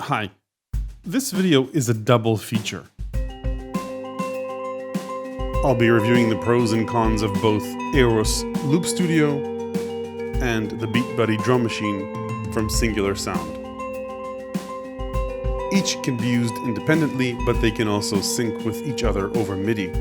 Hi, this video is a double feature. I'll be reviewing the pros and cons of both Aeros Loop Studio and the BeatBuddy drum machine from Singular Sound. Each can be used independently, but they can also sync with each other over MIDI.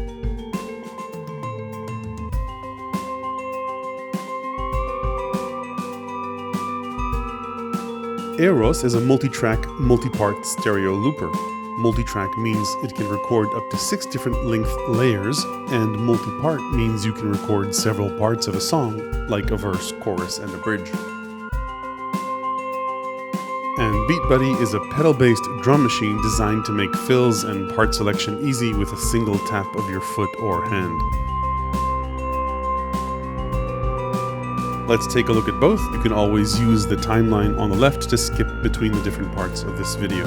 Aeros is a multi-track, multi-part stereo looper. Multi-track means it can record up to 6 different length layers, and multi-part means you can record several parts of a song, like a verse, chorus, and a bridge. And BeatBuddy is a pedal-based drum machine designed to make fills and part selection easy with a single tap of your foot or hand. Let's take a look at both. You can always use the timeline on the left to skip between the different parts of this video.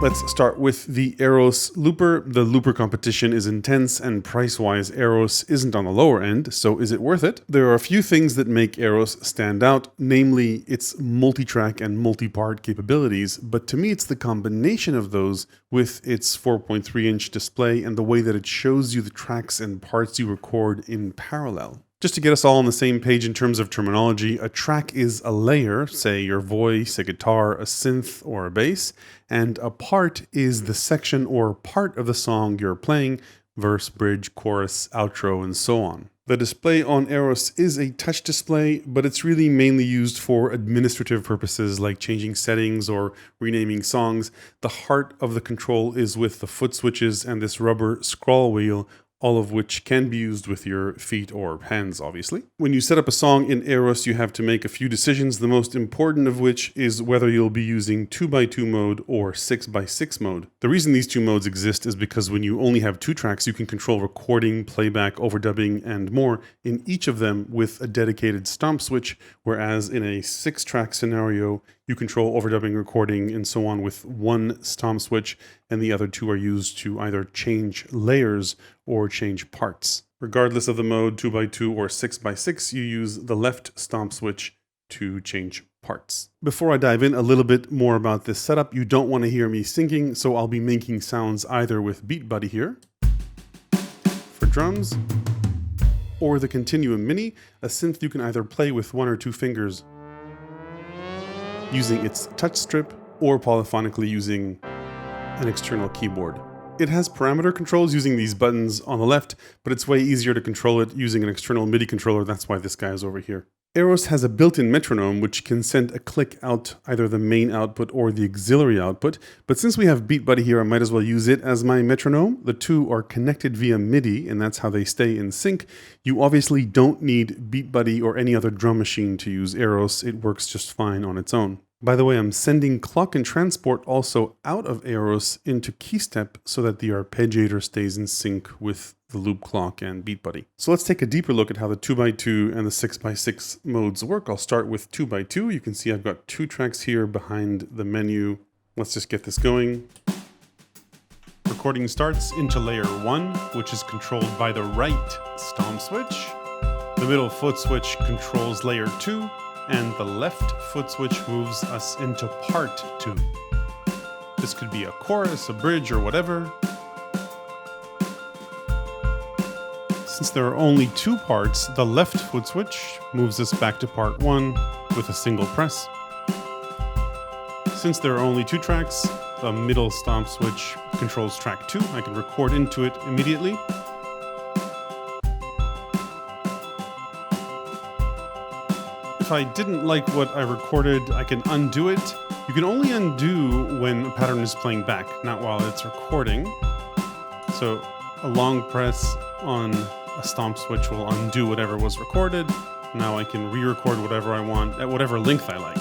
Let's start with the Aeros looper. The looper competition is intense, and price-wise Aeros isn't on the lower end, so is it worth it? There are a few things that make Aeros stand out, namely its multi-track and multi-part capabilities, but to me it's the combination of those with its 4.3-inch display and the way that it shows you the tracks and parts you record in parallel. Just to get us all on the same page in terms of terminology, a track is a layer, say your voice, a guitar, a synth, or a bass, and a part is the section or part of the song you're playing, verse, bridge, chorus, outro, and so on. The display on Aeros is a touch display, but it's really mainly used for administrative purposes like changing settings or renaming songs. The heart of the control is with the foot switches and this rubber scroll wheel, all of which can be used with your feet or hands, obviously. When you set up a song in Aeros, you have to make a few decisions, the most important of which is whether you'll be using 2x2 mode or 6x6 mode. The reason these two modes exist is because when you only have 2 tracks, you can control recording, playback, overdubbing, and more in each of them with a dedicated stomp switch, whereas in a 6-track scenario, you control overdubbing, recording, and so on with one stomp switch, and the other 2 are used to either change layers or change parts. Regardless of the mode, 2x2 or 6x6, you use the left stomp switch to change parts. Before I dive in a little bit more about this setup, you don't want to hear me syncing, so I'll be making sounds either with BeatBuddy here for drums, or the Continuum Mini, a synth you can either play with 1 or 2 fingers using its touch strip, or polyphonically using an external keyboard. It has parameter controls using these buttons on the left, but it's way easier to control it using an external MIDI controller. That's why this guy is over here. Aeros has a built-in metronome which can send a click out either the main output or the auxiliary output, but since we have BeatBuddy here, I might as well use it as my metronome. The two are connected via MIDI, and that's how they stay in sync. You obviously don't need BeatBuddy or any other drum machine to use Aeros. It works just fine on its own. By the way, I'm sending clock and transport also out of Aeros into keystep so that the arpeggiator stays in sync with the loop clock and BeatBuddy. So let's take a deeper look at how the 2x2 and the 6x6 modes work. I'll start with 2x2. You can see I've got 2 tracks here behind the menu. Let's just get this going. Recording starts into layer 1, which is controlled by the right stomp switch. The middle foot switch controls layer 2. And the left foot switch moves us into part 2. This could be a chorus, a bridge, or whatever. Since there are only 2 parts, the left foot switch moves us back to part 1 with a single press. Since there are only 2 tracks, the middle stomp switch controls track 2. I can record into it immediately. If I didn't like what I recorded, I can undo it. You can only undo when a pattern is playing back, not while it's recording. So a long press on a stomp switch will undo whatever was recorded. Now I can re-record whatever I want at whatever length I like.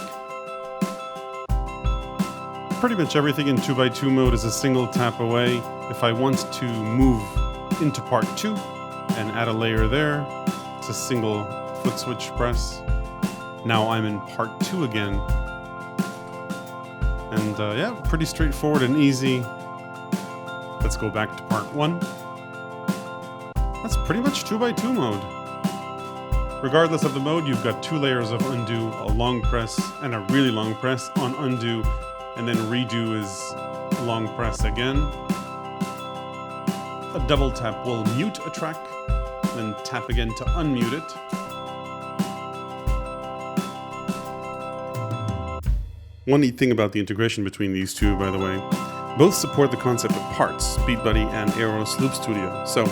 Pretty much everything in 2x2 mode is a single tap away. If I want to move into part 2 and add a layer there, it's a single foot switch press. Now I'm in part 2 again. And yeah, pretty straightforward and easy. Let's go back to part 1. That's pretty much 2x2 mode. Regardless of the mode, you've got 2 layers of undo, a long press and a really long press on undo, and then redo is long press again. A double tap will mute a track, then tap again to unmute it. One neat thing about the integration between these two, by the way, both support the concept of parts, BeatBuddy and Aeros Loop Studio. So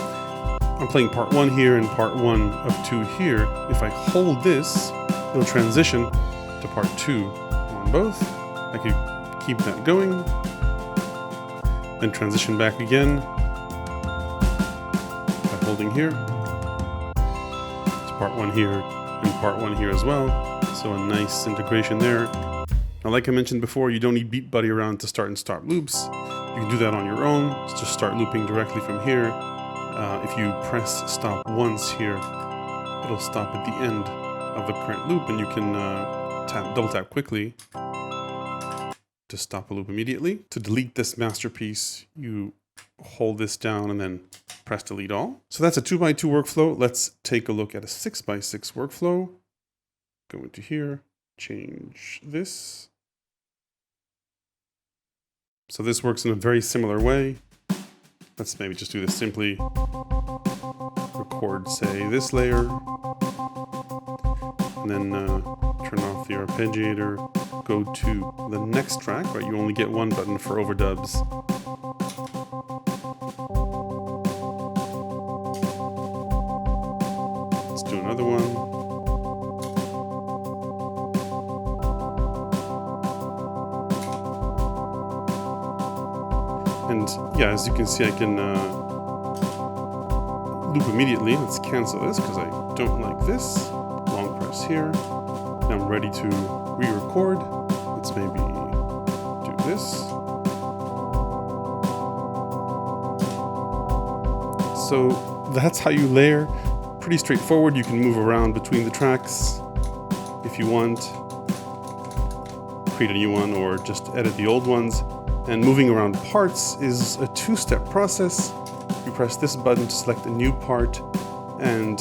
I'm playing part 1 here and part 1 of 2 here. If I hold this, it'll transition to part 2 on both. I could keep that going, then transition back again by holding here to part 1 here and part 1 here as well. So a nice integration there. Now, like I mentioned before, you don't need BeatBuddy around to start and stop loops. You can do that on your own. Just start looping directly from here. If you press stop once here, it'll stop at the end of the current loop, and you can double tap quickly to stop a loop immediately. To delete this masterpiece, you hold this down and then press delete all. So that's a 2x2 workflow. Let's take a look at a 6x6 workflow. Go into here, change this. So this works in a very similar way. Let's maybe just do this simply. Record, say, this layer. And then turn off the arpeggiator. Go to the next track, right? You only get one button for overdubs. Let's do another one. And yeah, as you can see, I can loop immediately. Let's cancel this because I don't like this. Long press here. Now I'm ready to re-record. Let's maybe do this. So that's how you layer. Pretty straightforward. You can move around between the tracks if you want. Create a new one or just edit the old ones. And moving around parts is a 2-step process. You press this button to select a new part, and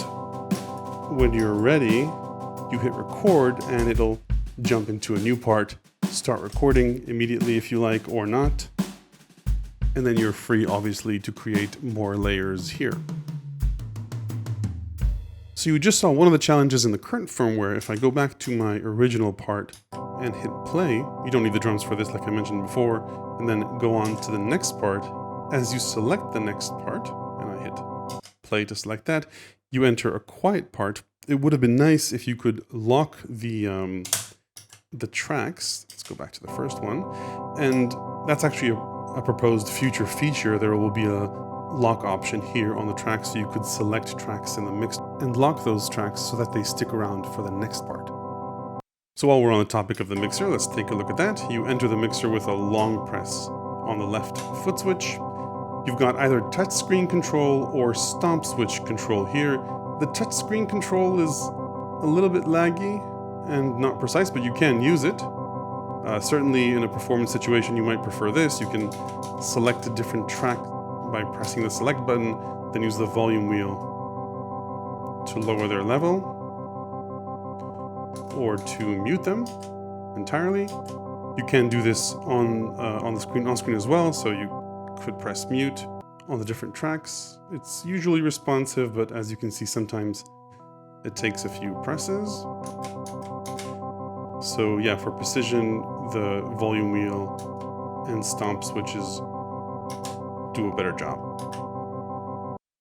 when you're ready, you hit record and it'll jump into a new part. Start recording immediately if you like or not. And then you're free, obviously, to create more layers here. So you just saw one of the challenges in the current firmware. If I go back to my original part and hit play, you don't need the drums for this like I mentioned before, and then go on to the next part. As you select the next part, and I hit play to select that, you enter a quiet part. It would have been nice if you could lock the tracks. Let's go back to the first one. And that's actually a proposed future feature. There will be a lock option here on the track, so you could select tracks in the mix and lock those tracks so that they stick around for the next part. So while we're on the topic of the mixer, let's take a look at that. You enter the mixer with a long press on the left foot switch. You've got either touchscreen control or stomp switch control here. The touchscreen control is a little bit laggy and not precise, but you can use it. Certainly in a performance situation, you might prefer this. You can select a different track by pressing the select button, then use the volume wheel to lower their level, or to mute them entirely. You can do this on screen as well, so you could press mute on the different tracks. It's usually responsive, but as you can see, sometimes it takes a few presses. So yeah, for precision, the volume wheel and stomp switches do a better job.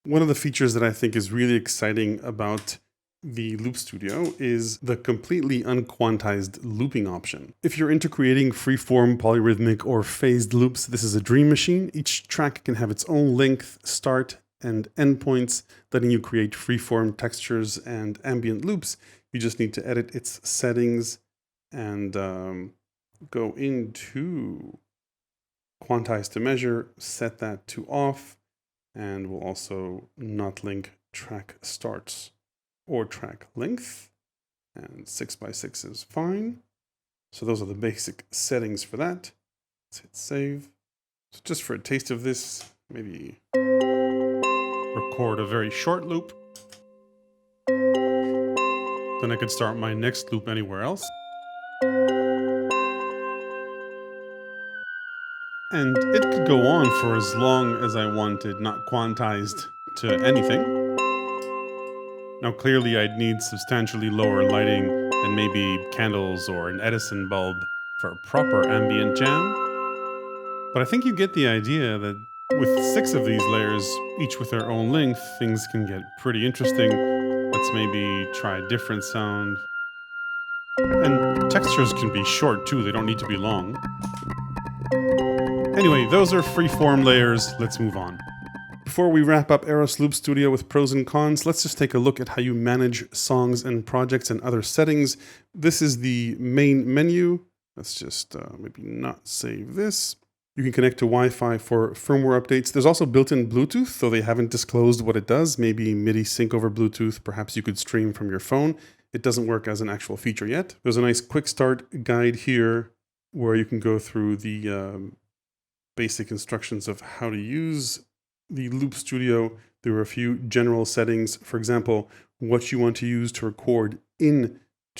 One of the features that I think is really exciting about the Loop Studio is the completely unquantized looping option. If you're into creating freeform, polyrhythmic, or phased loops, this is a dream machine. Each track can have its own length, start, and end points, letting you create freeform textures and ambient loops. You just need to edit its settings and go into quantize to measure, set that to off, and we'll also not link track starts or track length, and 6x6 is fine. So those are the basic settings for that. Let's hit save. So just for a taste of this, maybe record a very short loop. Then I could start my next loop anywhere else. And it could go on for as long as I wanted, not quantized to anything. Now clearly I'd need substantially lower lighting and maybe candles or an Edison bulb for a proper ambient jam. But I think you get the idea that with 6 of these layers, each with their own length, things can get pretty interesting. Let's maybe try a different sound. And textures can be short too, they don't need to be long. Anyway, those are freeform layers, let's move on. Before we wrap up Aeros Loop Studio with pros and cons, let's just take a look at how you manage songs and projects and other settings. This is the main menu. Let's just maybe not save this. You can connect to Wi-Fi for firmware updates. There's also built-in Bluetooth, though they haven't disclosed what it does. Maybe MIDI sync over Bluetooth. Perhaps you could stream from your phone. It doesn't work as an actual feature yet. There's a nice quick start guide here where you can go through the basic instructions of how to use the Loop Studio. There are a few general settings. For example, what you want to use to record into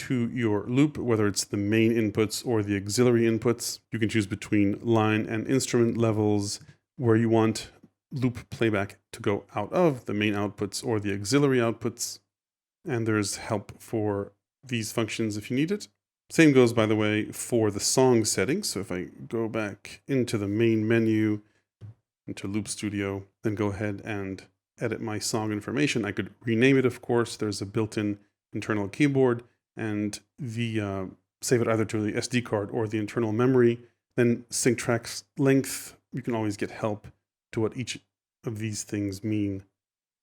your loop, whether it's the main inputs or the auxiliary inputs. You can choose between line and instrument levels, where you want loop playback to go out of, the main outputs or the auxiliary outputs. And there's help for these functions if you need it. Same goes, by the way, for the song settings. So if I go back into the main menu, into Loop Studio, then go ahead and edit my song information. I could rename it, of course. There's a built-in internal keyboard, and the save it either to the SD card or the internal memory. Then sync tracks length. You can always get help to what each of these things mean.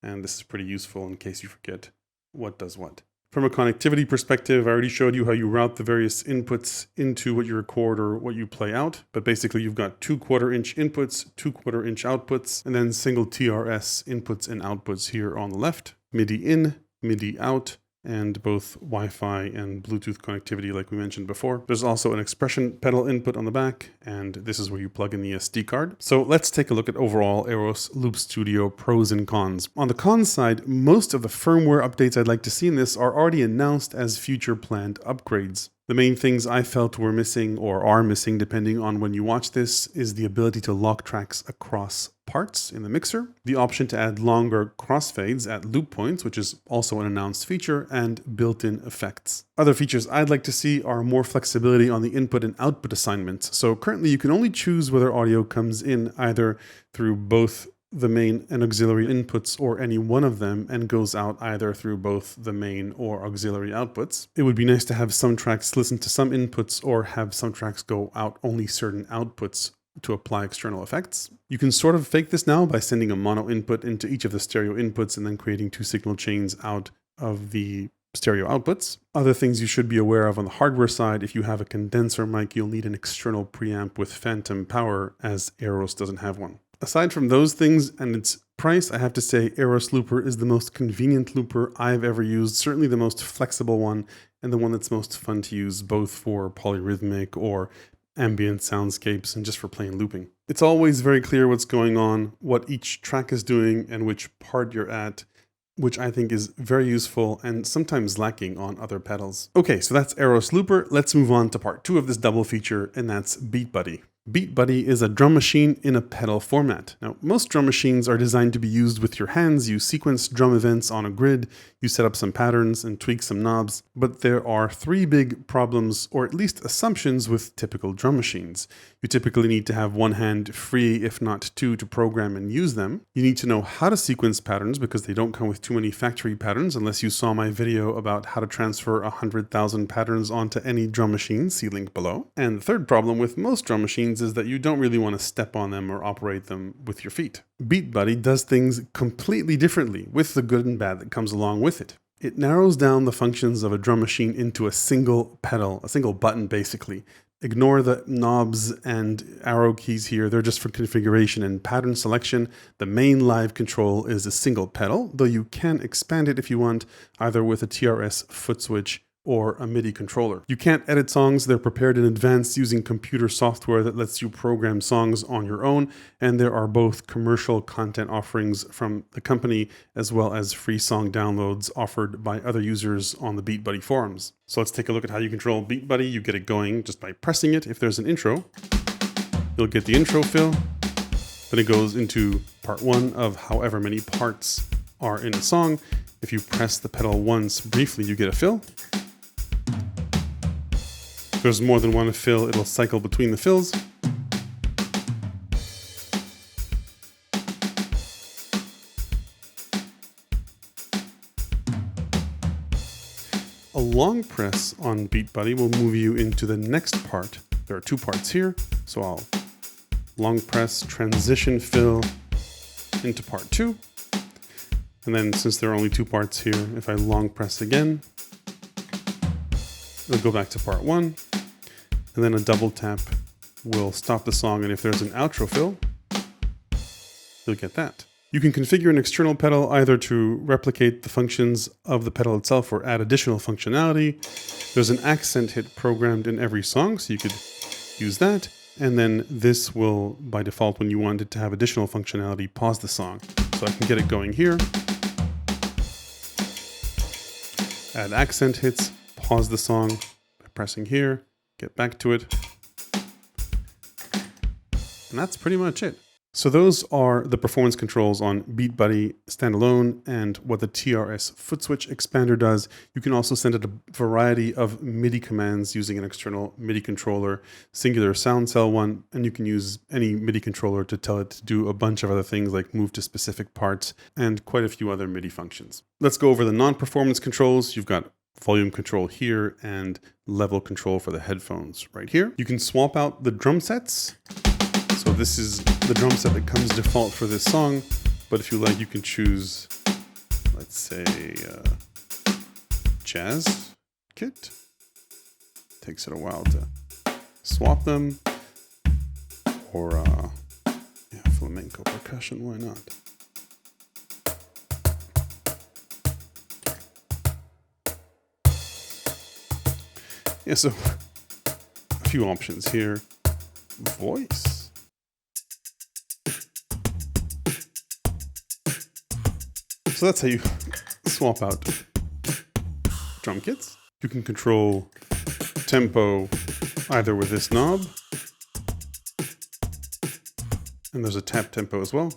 And this is pretty useful in case you forget what does what. From a connectivity perspective, I already showed you how you route the various inputs into what you record or what you play out. But basically, you've got 2 1/4-inch inputs, 2 1/4-inch outputs, and then single TRS inputs and outputs here on the left. MIDI in, MIDI out, and both Wi-Fi and Bluetooth connectivity like we mentioned before. There's also an expression pedal input on the back, and this is where you plug in the SD card. So let's take a look at overall Aeros Loop Studio pros and cons. On the cons side, most of the firmware updates I'd like to see in this are already announced as future planned upgrades. The main things I felt were missing, or are missing depending on when you watch this, is the ability to lock tracks across parts in the mixer, the option to add longer crossfades at loop points, which is also an announced feature, and built-in effects. Other features I'd like to see are more flexibility on the input and output assignments. So currently you can only choose whether audio comes in either through both the main and auxiliary inputs or any one of them, and goes out either through both the main or auxiliary outputs. It would be nice to have some tracks listen to some inputs or have some tracks go out only certain outputs to apply external effects. You can sort of fake this now by sending a mono input into each of the stereo inputs and then creating 2 signal chains out of the stereo outputs. Other things you should be aware of on the hardware side: if you have a condenser mic, you'll need an external preamp with phantom power, as Aeros doesn't have one. Aside from those things and its price, I have to say Aeros Looper is the most convenient looper I've ever used, certainly the most flexible one, and the one that's most fun to use both for polyrhythmic or ambient soundscapes and just for plain looping. It's always very clear what's going on, what each track is doing, and which part you're at, which I think is very useful and sometimes lacking on other pedals. Okay, so that's Aeros Looper. Let's move on to part 2 of this double feature, and that's BeatBuddy. BeatBuddy is a drum machine in a pedal format. Now, most drum machines are designed to be used with your hands. You sequence drum events on a grid, you set up some patterns and tweak some knobs, but there are 3 big problems, or at least assumptions, with typical drum machines. You typically need to have one hand free, if not 2, to program and use them. You need to know how to sequence patterns, because they don't come with too many factory patterns, unless you saw my video about how to transfer 100,000 patterns onto any drum machine, see link below. And the third problem with most drum machines is that you don't really want to step on them or operate them with your feet. BeatBuddy does things completely differently, with the good and bad that comes along with it. It narrows down the functions of a drum machine into a single pedal, a single button basically. Ignore the knobs and arrow keys here, they're just for configuration and pattern selection. The main live control is a single pedal, though you can expand it if you want, either with a TRS Footswitch or a MIDI controller. You can't edit songs. They're prepared in advance using computer software that lets you program songs on your own. And there are both commercial content offerings from the company as well as free song downloads offered by other users on the BeatBuddy forums. So let's take a look at how you control BeatBuddy. You get it going just by pressing it. If there's an intro, you'll get the intro fill. Then it goes into part one of however many parts are in a song. If you press the pedal once briefly, you get a fill. If there's more than one fill, it'll cycle between the fills. A long press on BeatBuddy will move you into the next part. There are two parts here, so I'll long press, transition fill into part two. And then since there are only two parts here, if I long press again, it'll go back to part one. And then a double tap will stop the song. And if there's an outro fill, you'll get that. You can configure an external pedal either to replicate the functions of the pedal itself or add additional functionality. There's an accent hit programmed in every song, so you could use that. And then this will, by default, when you want it to have additional functionality, pause the song. So I can get it going here. Add accent hits, pause the song by pressing here, get back to it. And that's pretty much it. So those are the performance controls on BeatBuddy standalone and what the TRS Footswitch expander does. You can also send it a variety of MIDI commands using an external MIDI controller, singular sound cell one, and you can use any MIDI controller to tell it to do a bunch of other things like move to specific parts and quite a few other MIDI functions. Let's go over the non-performance controls. You've got volume control here and level control for the headphones right here. You can swap out the drum sets. So this is the drum set that comes default for this song, but if you like, you can choose, let's say, jazz kit. Takes it a while to swap them, or flamenco percussion, why not? Yeah, so a few options here. Voice. So that's how you swap out drum kits. You can control tempo either with this knob, and there's a tap tempo as well.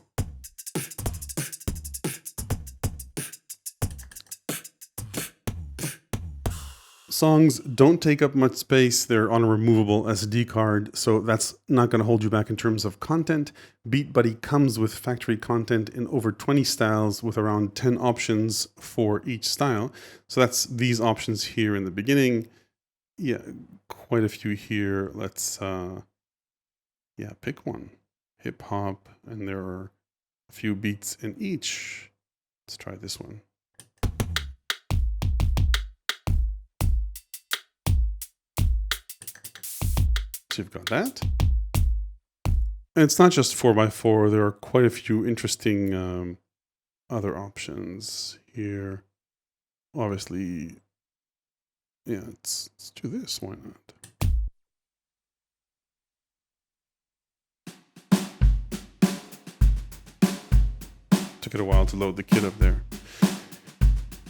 Songs don't take up much space. They're on a removable SD card, so that's not going to hold you back in terms of content. BeatBuddy comes with factory content in over 20 styles with around 10 options for each style. So that's these options here in the beginning. Yeah, quite a few here. Let's, pick one. Hip hop, and there are a few beats in each. Let's try this one. So you've got that. And it's not just 4x4. There are quite a few interesting other options here. Obviously, yeah, let's do this. Why not? Took it a while to load the kit up there.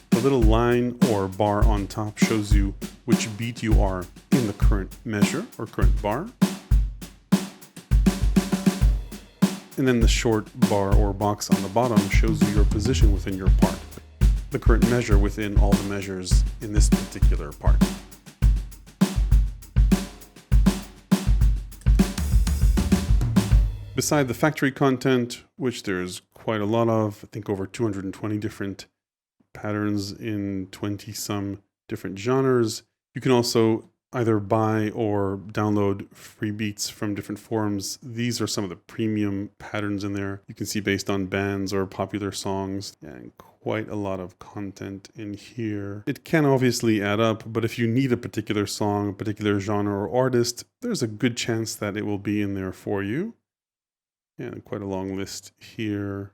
The little line or bar on top shows you which beat you are in the current measure or current bar. And then the short bar or box on the bottom shows you your position within your part, the current measure within all the measures in this particular part. Beside the factory content, which there's quite a lot of, I think over 220 different patterns in 20 some different genres. You can also either buy or download free beats from different forums. These are some of the premium patterns in there. You can see based on bands or popular songs, and quite a lot of content in here. It can obviously add up, but if you need a particular song, a particular genre or artist, there's a good chance that it will be in there for you. And quite a long list here.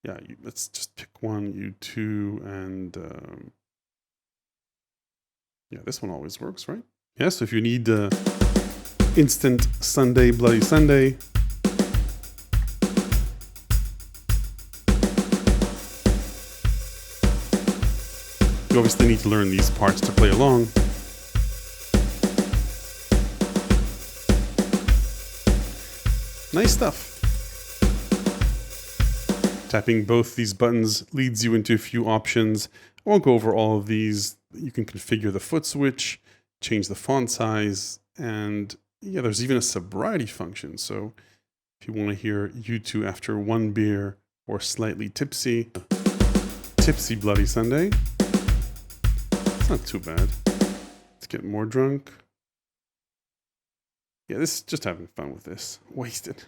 Yeah, let's just pick one, U2, and Yeah, this one always works, right? Yeah, so if you need instant Sunday, Bloody Sunday, you obviously need to learn these parts to play along. Nice stuff. Tapping both these buttons leads you into a few options. I won't go over all of these. You can configure the Footswitch, change the font size, and yeah, there's even a sobriety function. So if you want to hear U2 after one beer or slightly tipsy, tipsy Bloody Sunday, it's not too bad. Let's get more drunk. Yeah, this is just having fun with this. Wasted.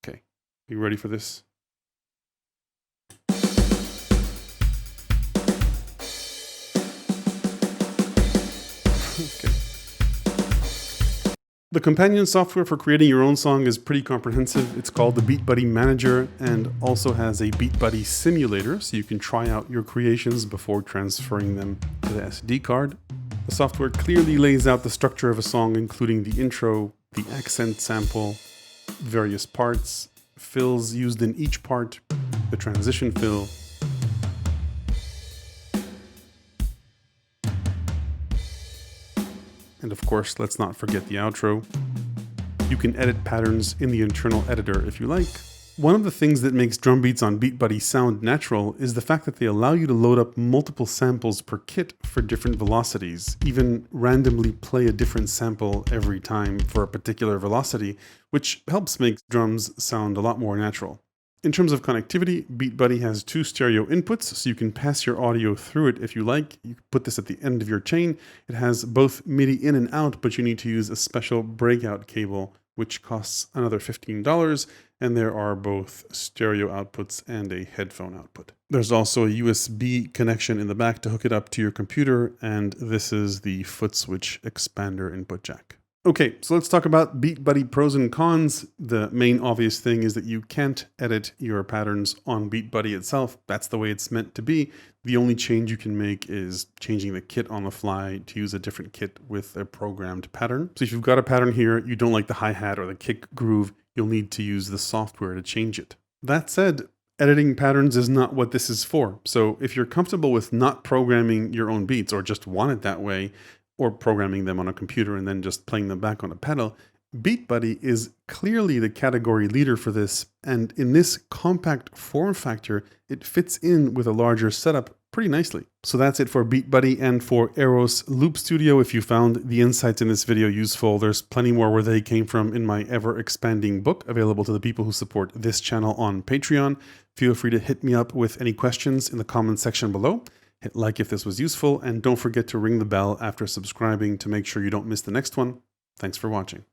Okay, you ready for this? Okay. The companion software for creating your own song is pretty comprehensive. It's called the BeatBuddy Manager and also has a BeatBuddy simulator, so you can try out your creations before transferring them to the SD card. The software clearly lays out the structure of a song, including the intro, the accent sample, various parts, fills used in each part, the transition fill, and of course, let's not forget the outro. You can edit patterns in the internal editor if you like. One of the things that makes drum beats on BeatBuddy sound natural is the fact that they allow you to load up multiple samples per kit for different velocities, even randomly play a different sample every time for a particular velocity, which helps make drums sound a lot more natural. In terms of connectivity, BeatBuddy has 2 stereo inputs, so you can pass your audio through it if you like. You can put this at the end of your chain. It has both MIDI in and out, but you need to use a special breakout cable, which costs another $15, and there are both stereo outputs and a headphone output. There's also a USB connection in the back to hook it up to your computer, and this is the Footswitch expander input jack. Okay, so let's talk about BeatBuddy pros and cons. The main obvious thing is that you can't edit your patterns on BeatBuddy itself. That's the way it's meant to be. The only change you can make is changing the kit on the fly to use a different kit with a programmed pattern. So if you've got a pattern here, you don't like the hi-hat or the kick groove, you'll need to use the software to change it. That said, editing patterns is not what this is for. So if you're comfortable with not programming your own beats or just want it that way, or programming them on a computer and then just playing them back on a pedal, BeatBuddy is clearly the category leader for this, and in this compact form factor, it fits in with a larger setup pretty nicely. So that's it for BeatBuddy and for Aeros Loop Studio. If you found the insights in this video useful, there's plenty more where they came from in my ever-expanding book, available to the people who support this channel on Patreon. Feel free to hit me up with any questions in the comment section below. Hit like if this was useful, and don't forget to ring the bell after subscribing to make sure you don't miss the next one. Thanks for watching.